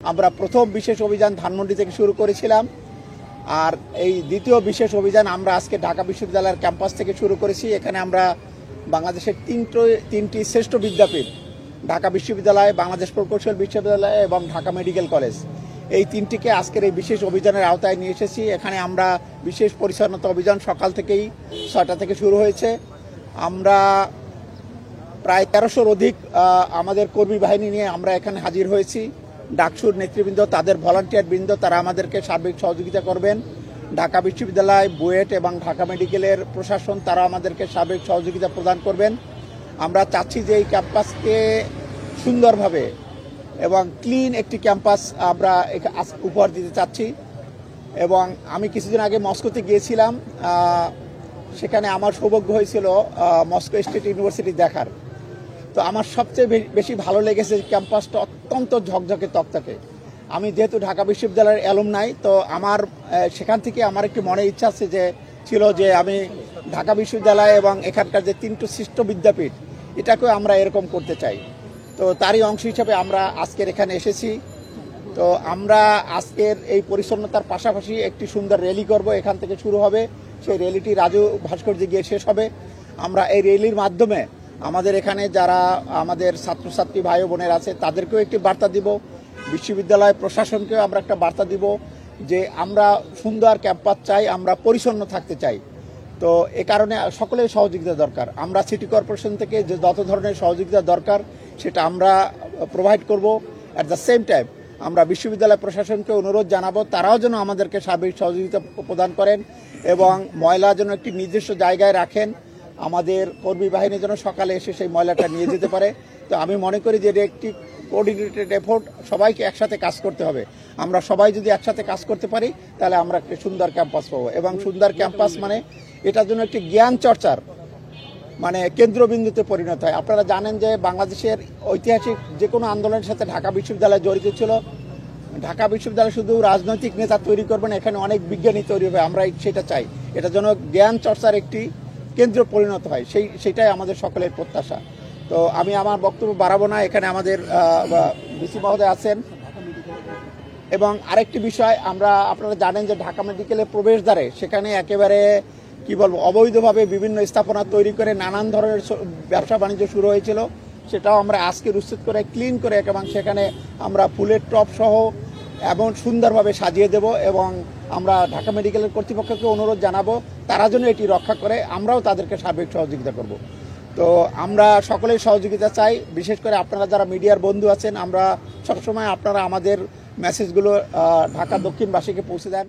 আমরা প্রথম বিশেষ অভিযান ধানমন্ডি থেকে শুরু করেছিলাম, আর এই দ্বিতীয় বিশেষ অভিযান আমরা আজকে ঢাকা বিশ্ববিদ্যালয়ের ক্যাম্পাস থেকে শুরু করেছি। এখানে আমরা বাংলাদেশের তিনটি শ্রেষ্ঠ বিদ্যাপীঠ, ঢাকা বিশ্ববিদ্যালয়, বাংলাদেশ প্রকৌশল বিশ্ববিদ্যালয় এবং ঢাকা মেডিকেল কলেজ, এই তিনটিকে আজকের এই বিশেষ অভিযানের আওতায় নিয়ে এসেছি। এখানে আমরা বিশেষ পরিচ্ছন্নতা অভিযান সকাল থেকেই 6টা থেকে শুরু হয়েছে। আমরা প্রায় 1300-র অধিক আমাদের কর্মী বাহিনী নিয়ে আমরা এখানে হাজির হয়েছি। ডাকসুর নেতৃবৃন্দ, তাদের ভলান্টিয়ার বৃন্দ, তারা আমাদেরকে সার্বিক সহযোগিতা করবেন। ঢাকা বিশ্ববিদ্যালয়, বুয়েট এবং ঢাকা মেডিকেলের প্রশাসন, তারা আমাদেরকে সার্বিক সহযোগিতা প্রদান করবেন। আমরা চাচ্ছি যে এই ক্যাম্পাসকে সুন্দরভাবে এবং ক্লিন একটি ক্যাম্পাস আমরা উপহার দিতে চাচ্ছি। এবং আমি কিছুদিন আগে মস্কোতে গিয়েছিলাম, সেখানে আমার সৌভাগ্য হয়েছিল মস্কো স্টেট ইউনিভার্সিটি দেখার। তো আমার সবচেয়ে বেশি ভালো লেগেছে ক্যাম্পাসটা অত্যন্ত ঝকঝকে তকতকে। আমি যেহেতু ঢাকা বিশ্ববিদ্যালয়ের অ্যালুমনাই, তো আমার সেখান থেকে আমার একটি মনে ইচ্ছা ছিল যে আমি ঢাকা বিশ্ববিদ্যালয় এবং এখানকার যে 3টি শ্রেষ্ঠ বিদ্যাপীঠ, এটাকেও আমরা এরকম করতে চাই। তো তারই অংশ হিসাবে আমরা আজকের এখানে এসেছি। তো আমরা আজকের এই পরিচ্ছন্নতার পাশাপাশি একটি সুন্দর র্যালি করব, এখান থেকে শুরু হবে, সেই র্যালিটি রাজু ভাস্কর্যে গিয়ে শেষ হবে। আমরা এই র্যালির মাধ্যমে আমাদের এখানে যারা আমাদের ছাত্রছাত্রী ভাই বোনের আছে তাদেরকেও একটি বার্তা দিব, বিশ্ববিদ্যালয় প্রশাসনকেও আমরা একটা বার্তা দিব যে আমরা সুন্দর ক্যাম্পাস চাই, আমরা পরিচ্ছন্ন থাকতে চাই। তো এ কারণে সকলের সহযোগিতা দরকার। আমরা সিটি কর্পোরেশন থেকে যে যত ধরনের সহযোগিতা দরকার সেটা আমরা প্রোভাইড করব। অ্যাট দ্য সেম টাইম আমরা বিশ্ববিদ্যালয় প্রশাসনকে অনুরোধ জানাবো, তারাও যেন আমাদেরকে সার্বিক সহযোগিতা প্রদান করেন এবং ময়লা যেন একটি নির্দিষ্ট জায়গায় রাখেন। আমাদের কর্মী বাহিনী যেন সকালে এসে সেই ময়লাটা নিয়ে যেতে পারে। তো আমি মনে করি যে এটা একটি কোঅর্ডিনেটেড এফোর্ট, সবাইকে একসাথে কাজ করতে হবে। আমরা সবাই যদি একসাথে কাজ করতে পারি তাহলে আমরা একটি সুন্দর ক্যাম্পাস পাবো। এবং সুন্দর ক্যাম্পাস মানে এটার জন্য একটি জ্ঞান চর্চার কেন্দ্রবিন্দুতে পরিণত হয়। আপনারা জানেন যে বাংলাদেশের ঐতিহাসিক যে কোনো আন্দোলনের সাথে ঢাকা বিশ্ববিদ্যালয় জড়িত ছিল। ঢাকা বিশ্ববিদ্যালয় শুধু রাজনৈতিক নেতা তৈরি করবেন, এখানে অনেক বিজ্ঞানী তৈরি হবে, আমরা সেটা চাই। এটার জন্য জ্ঞান চর্চার একটি কেন্দ্র পরিণত হয়, সেইটাই আমাদের সকলের প্রত্যাশা। তো আমি আমার বক্তব্য বাড়াবো না, এখানে আমাদের ভিসি মহোদয় আছেন। এবং আরেকটি বিষয়, আপনারা জানেন যে ঢাকা মেডিকেলের প্রবেশদ্বারে সেখানে একেবারে অবৈধভাবে বিভিন্ন স্থাপনা তৈরি করে নানান ধরনের ব্যবসা বাণিজ্য শুরু হয়েছিল। সেটাও আমরা আজকে উচ্ছেদ করে ক্লিন করে এবং সেখানে আমরা ফুলের টপ সহ এমন সুন্দরভাবে সাজিয়ে দেব। এবং আমরা ঢাকা মেডিকেলের কর্তৃপক্ষকে অনুরোধ জানাবো তারা যেন এটি রক্ষা করে, আমরাও তাদেরকে সার্বিক সহযোগিতা করব। তো আমরা সকলেই সহযোগিতা চাই, বিশেষ করে আপনারা যারা মিডিয়ার বন্ধু আছেন, আমরা সবসময় আপনারা আমাদের মেসেজগুলো ঢাকা দক্ষিণবাসীকে পৌঁছে দেন।